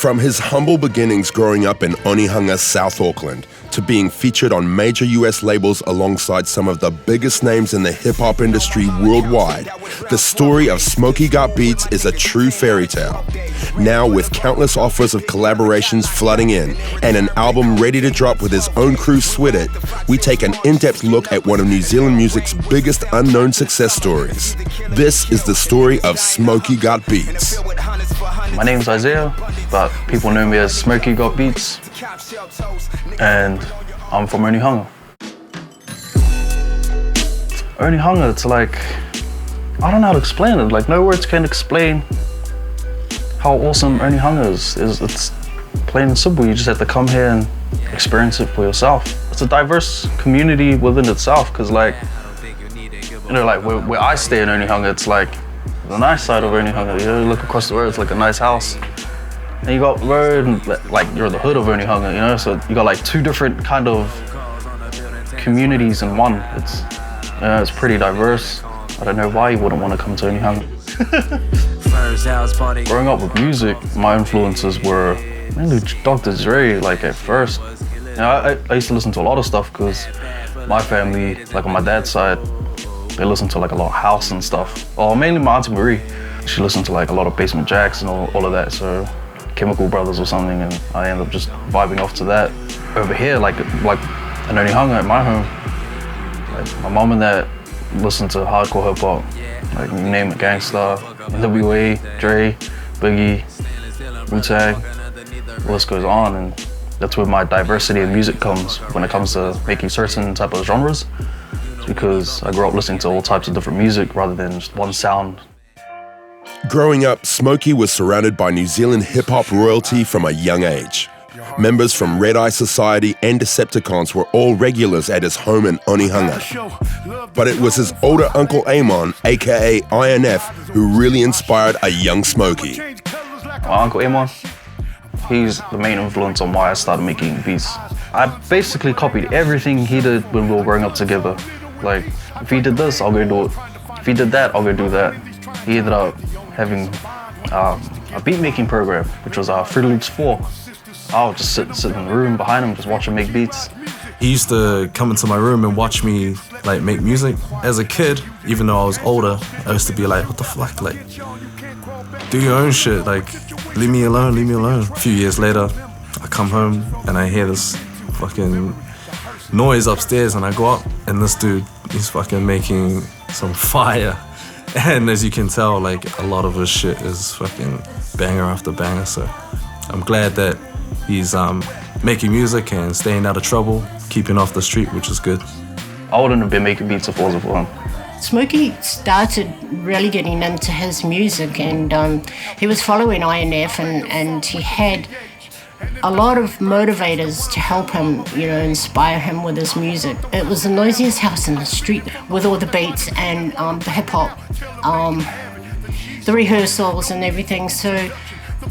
From his humble beginnings growing up in Onehunga, South Auckland, to being featured on major US labels alongside some of the biggest names in the hip-hop industry worldwide, the story of Smokey Got Beats is a true fairy tale. Now, with countless offers of collaborations flooding in and an album ready to drop with his own crew SWIT, we take an in-depth look at one of New Zealand music's biggest unknown success stories. This is the story of Smokey Got Beats. My name's Isaiah, but people know me as Smokey Got Beats, and I'm from Onehunga. Onehunga, it's like, I don't know how to explain it. Like, no words can explain how awesome Onehunga is. It's plain and simple. You just have to come here and experience it for yourself. It's a diverse community within itself, because like, you know, like where I stay in Onehunga, it's like the nice side of Onehunga. You know, you look across the road, it's like a nice house. And you got road, and like you're the hood of Onehunga, you know? So you got like two different kind of communities in one. It's pretty diverse. I don't know why you wouldn't want to come to Onehunga. Growing up with music, my influences were mainly Dr. Dre, like at first. You know, I used to listen to a lot of stuff because my family, like on my dad's side, they listen to like a lot of house and stuff. Or mainly my Auntie Marie, she listened to like a lot of Basement Jacks and all of that, so Chemical Brothers or something, and I ended up just vibing off to that. Over here, like in Onehunga at my home, like my mom and dad listened to hardcore hip hop, like you name it, Gangsta, NWA, Dre, Biggie, Wu-Tang, the list goes on, and that's where my diversity in music comes when it comes to making certain type of genres. It's because I grew up listening to all types of different music rather than just one sound. Growing up, Smokey was surrounded by New Zealand hip-hop royalty from a young age. Members from Red Eye Society and Decepticons were all regulars at his home in Onehunga. But it was his older uncle Amon, aka INF, who really inspired a young Smokey. My uncle Amon, he's the main influence on why I started making beats. I basically copied everything he did when we were growing up together. Like, if he did this, I'll go do it. If he did that, I'll go do that. He ended up having a beat making program, which was Fruity Loops 4. I would just sit in the room behind him, just watch him make beats. He used to come into my room and watch me like make music. As a kid, even though I was older, I used to be like, what the fuck, like, do your own shit, like, leave me alone, leave me alone. A few years later, I come home and I hear this fucking noise upstairs, and I go up and this dude, he's fucking making some fire. And as you can tell, like, a lot of his shit is fucking banger after banger, so I'm glad that he's making music and staying out of trouble, keeping off the street, which is good. I wouldn't have been making beats if it wasn't for him. Smokey started really getting into his music, and he was following INF, and he had a lot of motivators to help him, you know, inspire him with his music. It was the noisiest house in the street with all the beats and the hip hop, the rehearsals and everything. So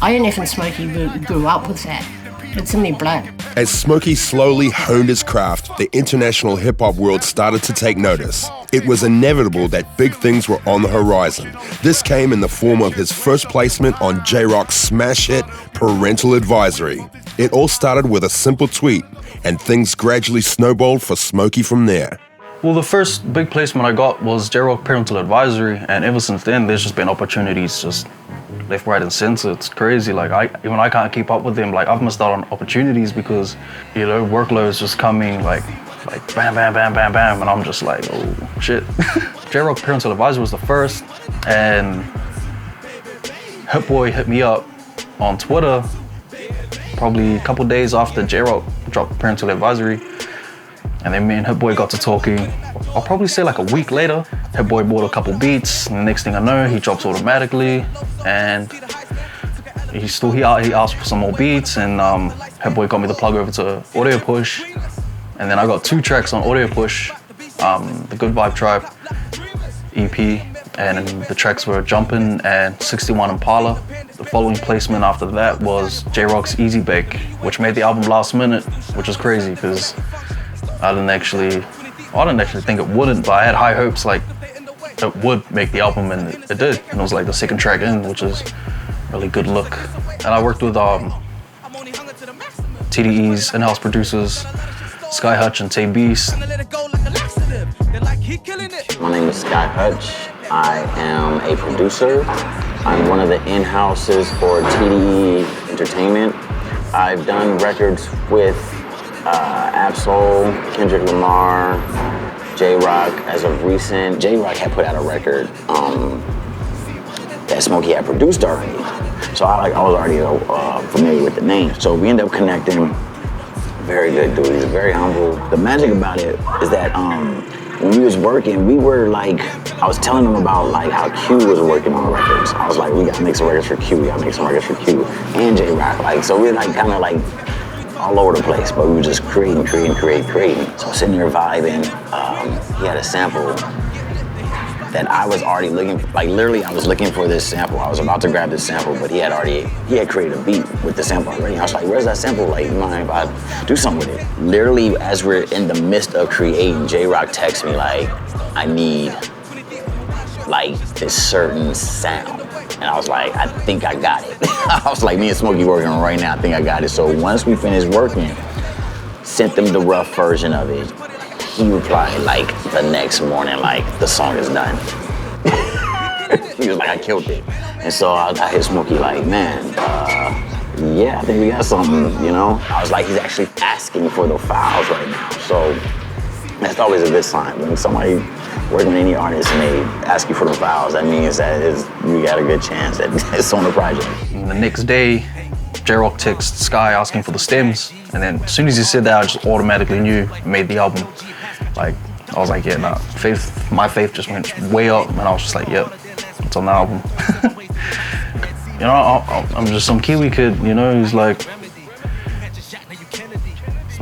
INF and Smokey grew up with that. It's in their blood. As Smokey slowly honed his craft, the international hip-hop world started to take notice. It was inevitable that big things were on the horizon. This came in the form of his first placement on J-Rock's smash hit, Parental Advisory. It all started with a simple tweet, and things gradually snowballed for Smokey from there. Well, the first big placement I got was J-Rock Parental Advisory, and ever since then, there's just been opportunities just left, right, and center. It's crazy. Like, even I can't keep up with them. Like, I've missed out on opportunities because, you know, workload's just coming like bam, bam, bam, bam, bam, and I'm just like, oh shit. J-Rock Parental Advisory was the first, and Hit Boy hit me up on Twitter probably a couple days after J-Rock dropped Parental Advisory, and then me and Hit Boy got to talking. I'll probably say like a week later. Hit Boy bought a couple beats, and the next thing I know, he drops automatically, and he asked for some more beats, and Hit Boy got me the plug over to Audio Push, and then I got 2 tracks on Audio Push, the Good Vibe Tribe EP, and the tracks were Jumpin' and 61 Impala. The following placement after that was J-Rock's Easy Bake, which made the album last minute, which is crazy because I didn't actually think it wouldn't, but I had high hopes like it would make the album, and it did. And it was like the second track in, which is really good look. And I worked with TDE's in-house producers, Sky Hutch and Tay Beast. My name is Sky Hutch. I am a producer. I'm one of the in-houses for TDE Entertainment. I've done records with Absol, Kendrick Lamar, J-Rock. As of recent, J-Rock had put out a record that Smokey had produced already. So I was already familiar with the name. So we ended up connecting. Very good dude, he's very humble. The magic about it is that when we was working, we were like, I was telling him about like how Q was working on records. I was like, we gotta make some records for Q, we gotta make some records for Q and J-Rock. Like, so we were like kind of like all over the place, but we were just creating. So sitting there vibing, he had a sample that I was already looking for. Like literally I was looking for this sample. I was about to grab this sample, but he had created a beat with the sample already. I was like, where's that sample? Like, you mind if I do something with it? Literally as we're in the midst of creating, J-Rock texts me like, I need like this certain sound. And I was like, I think I got it. I was like, me and Smokey working on it right now, I think I got it. So once we finished working, sent them the rough version of it. He replied like the next morning, like, the song is done. He was like, I killed it. And so I hit Smokey like, man, yeah, I think we got something, you know? I was like, he's actually asking for the files right now. So that's always a good sign. When somebody working with any artist and they ask you for the files, that means that you got a good chance that it's on the project. And the next day, J-Rock texted Sky asking for the stems. And then as soon as he said that, I just automatically knew he made the album. Like, I was like, yeah, nah, my faith just went way up, and I was just like, yep, it's on the album. You know, I'm just some Kiwi kid, you know, who's like,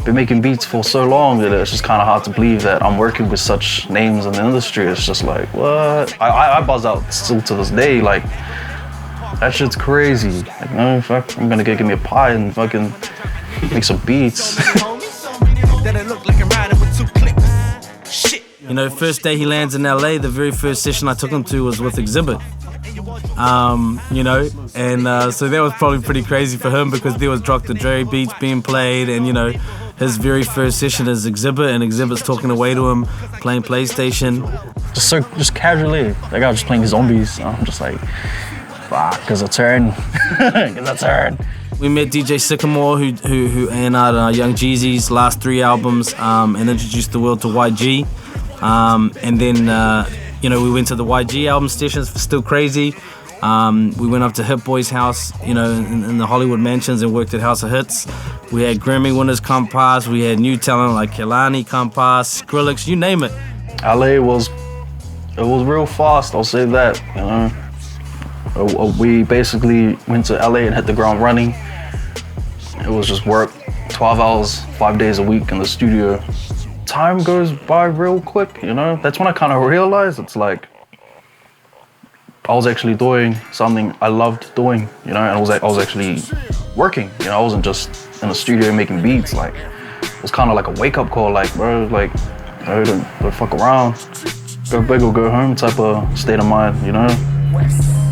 been making beats for so long that it's just kind of hard to believe that I'm working with such names in the industry. It's just like, what? I buzz out still to this day, like, that shit's crazy. Like, no, fuck, I'm gonna go give me a pie and fucking make some beats. You know, first day he lands in LA, the very first session I took him to was with Exhibit. You know, and so that was probably pretty crazy for him because there was Dr. Dre beats being played, and you know, his very first session is Exhibit, and Exhibit's talking away to him, playing PlayStation. Just casually, that guy was just playing zombies. I'm just like, fuck, cause a turn, cause a turn. We met DJ Sycamore, who A&R'd Young Jeezy's last 3 albums, and introduced the world to YG. And then, you know, we went to the YG album sessions for Still Crazy. We went up to Hit Boy's house, you know, in the Hollywood mansions and worked at House of Hits. We had Grammy winners come past. We had new talent like Kehlani come past, Skrillex, you name it. LA was real fast, I'll say that, you know. We basically went to LA and hit the ground running. It was just work, 12 hours, 5 days a week in the studio. Time goes by real quick, you know? That's when I kind of realized it's like, I was actually doing something I loved doing, you know? And I was actually working, you know? I wasn't just in the studio making beats. Like, it was kind of like a wake-up call, like, bro, like, you know, don't fuck around. Go big or go home type of state of mind, you know?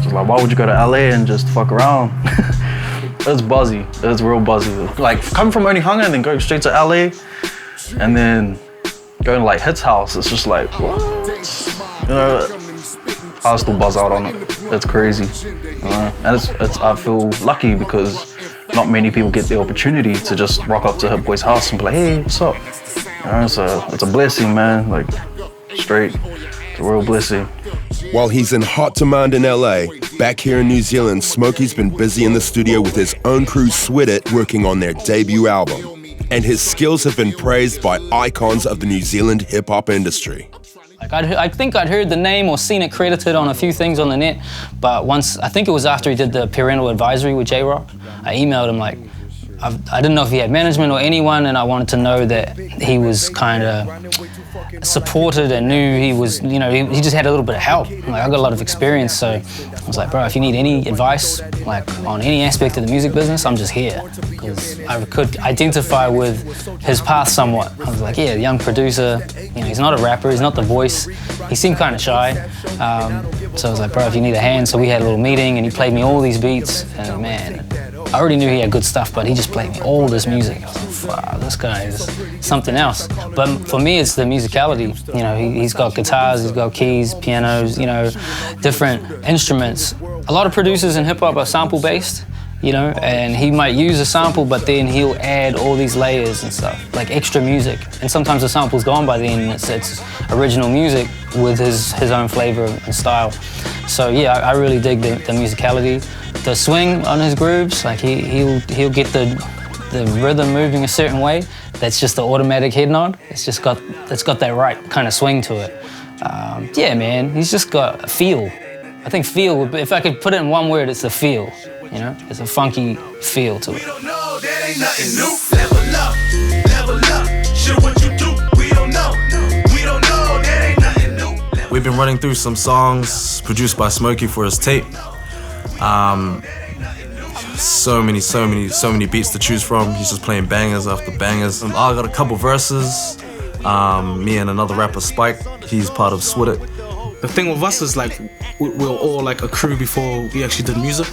Just like, why would you go to LA and just fuck around? It's buzzy, it's real buzzy. Like, coming from Onehunga and then going straight to LA, and then going to like Hit's house, it's just like, what? You know, I still buzz out on it. It's crazy. And I feel lucky because not many people get the opportunity to just rock up to Hit Boy's house and be like, hey, what's up? You know, it's a blessing, man. Like, straight, it's a real blessing. While he's in hot demand in LA, back here in New Zealand, Smokey's been busy in the studio with his own crew SWIDT working on their debut album. And his skills have been praised by icons of the New Zealand hip-hop industry. Like I think I'd heard the name or seen it credited on a few things on the net, but once, I think it was after he did the parental advisory with J-Rock, I emailed him like, I didn't know if he had management or anyone, and I wanted to know that he was kind of supported and knew he was, you know, he just had a little bit of help. Like, I got a lot of experience, so I was like, bro, if you need any advice, like on any aspect of the music business, I'm just here. Because I could identify with his path somewhat. I was like, yeah, young producer, you know, he's not a rapper, he's not the voice. He seemed kind of shy. So I was like, bro, if you need a hand, so we had a little meeting and he played me all these beats, and man, I already knew he had good stuff, but he just played me all this music. I was like, wow, this guy is something else. But for me, it's the musicality. You know, he's got guitars, he's got keys, pianos, you know, different instruments. A lot of producers in hip hop are sample-based, you know, and he might use a sample, but then he'll add all these layers and stuff, like extra music. And sometimes the sample's gone by then, and it's original music with his own flavor and style. So yeah, I really dig the musicality. The swing on his grooves, like he'll get the rhythm moving a certain way. That's just the automatic head nod. It's got that right kind of swing to it. Yeah, man, he's just got a feel. I think feel would be, if I could put it in one word, it's the feel. You know, it's a funky feel to it. We don't know, that ain't nothing new. Level up, show what you do. We don't know, that ain't nothing new. We've been running through some songs produced by Smokey for his tape. So many beats to choose from. He's just playing bangers after bangers. I got a couple verses. Me and another rapper, Spike. He's part of SWIT. The thing with us is like we're all like a crew before we actually did music.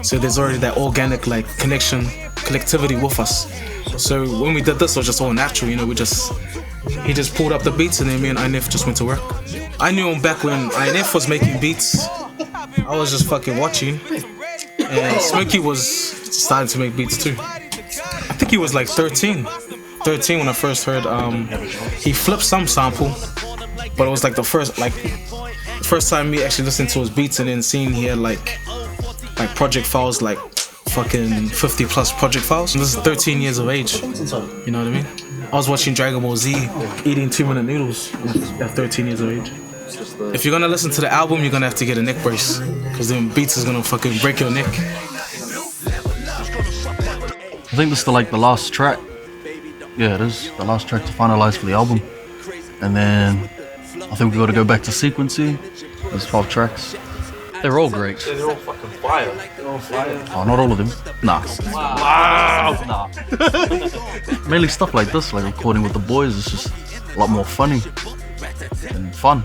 So there's already that organic like connection, collectivity with us. So when we did this, it was just all natural, you know. He just pulled up the beats and then me and INF just went to work. I knew him back when INF was making beats. I was just fucking watching. And Smokey was starting to make beats too. I think he was like 13 when I first heard. He flipped some sample, but it was like the first time me actually listening to his beats and then seeing he had like project files, like fucking 50 plus project files. And this is 13 years of age. You know what I mean? I was watching Dragon Ball Z, eating 2-minute noodles at 13 years of age. If you're gonna listen to the album, you're gonna have to get a neck brace, because them beats is gonna fucking break your neck. I think this is the last track. Yeah, it is the last track to finalize for the album. And then I think we got to go back to sequencing. There's 12 tracks. They're all great. They're all fucking fire. They're all fire. Oh, not all of them. Nah. Wow. Nah. Mainly stuff like this, like recording with the boys, is just a lot more funny and fun.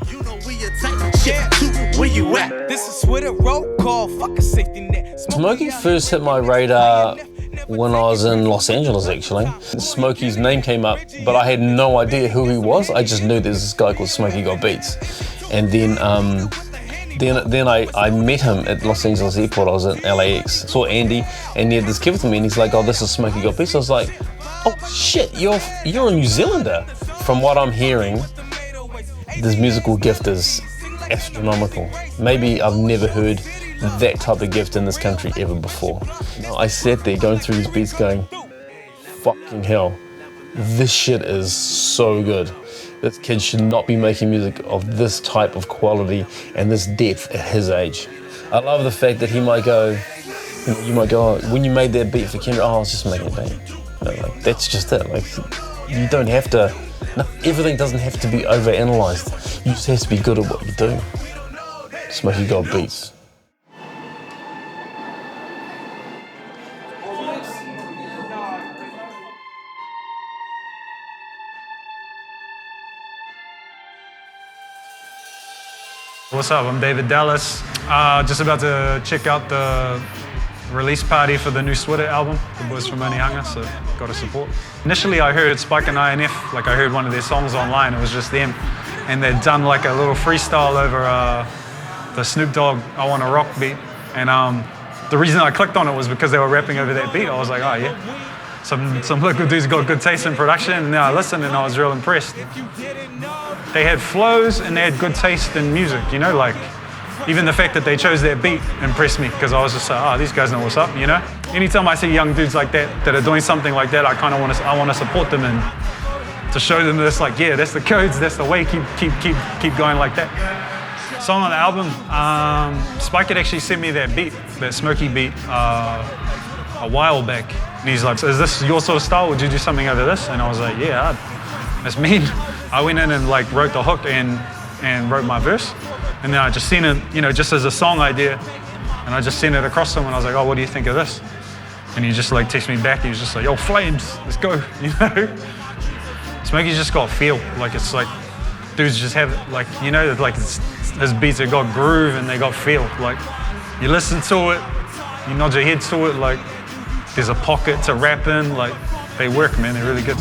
Smokey first hit my radar when I was in Los Angeles, actually. Smokey's name came up, but I had no idea who he was. I just knew there's this guy called Smokey Got Beats. And then I met him at Los Angeles Airport. I was at LAX, saw Andy, and he had this kid with me, and he's like, oh, this is Smokey Got Beats. I was like, oh shit, you're a New Zealander. From what I'm hearing, this musical gift is astronomical. Maybe I've never heard that type of gift in this country ever before. I sat there going through these beats going, fucking hell, this shit is so good. This kid should not be making music of this type of quality and this depth at his age. I love the fact that he might go, you might go, oh, when you made that beat for Kendra, oh, I was just making a beat. Like, that's just it. Like, you don't have to, no, everything doesn't have to be over-analysed. You just have to be good at what you do. Smokey Got Beats. What's up? I'm David Dallas. Just about to check out the release party for the new SWIT album, the boys from Onehunga, so got to support. Initially I heard Spike and INF, like I heard one of their songs online, it was just them, and they'd done like a little freestyle over the Snoop Dogg I Wanna Rock beat, and the reason I clicked on it was because they were rapping over that beat. I was like, oh yeah. Some local dudes got good taste in production, and then I listened and I was real impressed. They had flows and they had good taste in music, you know, like even the fact that they chose that beat impressed me, because I was just like, oh, these guys know what's up, you know? Anytime I see young dudes like that are doing something like that, I want to support them and to show them this, like, yeah, that's the codes, that's the way, keep going like that. Song on the album, Spike had actually sent me that beat, that Smokey beat, a while back. And he's like, is this your sort of style? Would you do something over this? And I was like, yeah, that's mean. I went in and like wrote the hook and wrote my verse. And then I just seen it, you know, just as a song idea. And I just sent it across to him and I was like, oh, what do you think of this? And he just like texted me back. He was just like, yo, flames, let's go, you know? Smokey's just got feel. Like it's like, dudes just have, like, you know, like his beats have got groove and they got feel. Like you listen to it, you nod your head to it, like there's a pocket to rap in, like they work, man, they're really good.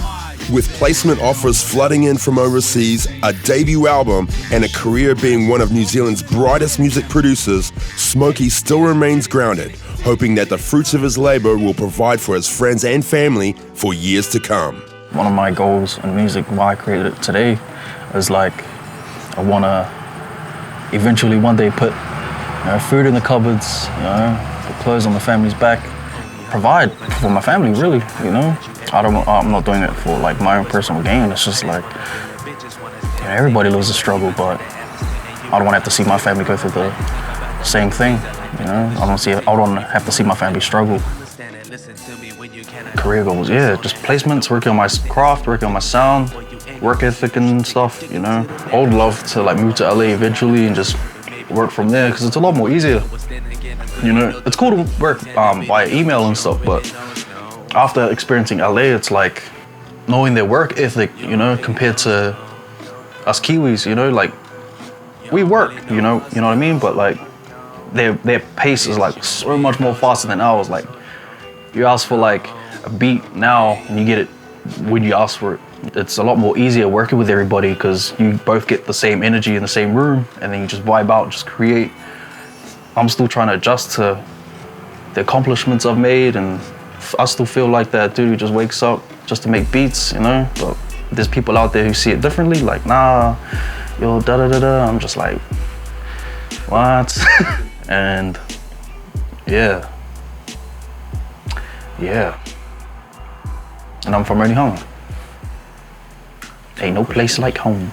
With placement offers flooding in from overseas, a debut album, and a career being one of New Zealand's brightest music producers, Smokey still remains grounded, hoping that the fruits of his labor will provide for his friends and family for years to come. One of my goals in music, why I created it today, is like I want to eventually one day put, you know, food in the cupboards, you know, put clothes on the family's back, provide for my family, really, you know. I'm not doing it for like my own personal gain. It's just like, you know, everybody lives a struggle, but I don't want to have to see my family go through the same thing. You know, I don't have to see my family struggle. Career goals, yeah, just placements, working on my craft, working on my sound, work ethic and stuff. You know, I would love to like move to LA eventually and just work from there because it's a lot more easier. You know, it's cool to work via email and stuff, but after experiencing LA, it's like knowing their work ethic, you know, compared to us Kiwis, you know, like we work, you know what I mean? But like their pace is like so much more faster than ours. Like you ask for like a beat now and you get it when you ask for it. It's a lot more easier working with everybody because you both get the same energy in the same room and then you just vibe out, just create. I'm still trying to adjust to the accomplishments I've made, and I still feel like that dude who just wakes up just to make beats, you know? But there's people out there who see it differently, like, nah, yo, da-da-da-da. I'm just like, what? And yeah. And I'm from Onehunga. Ain't no place like home.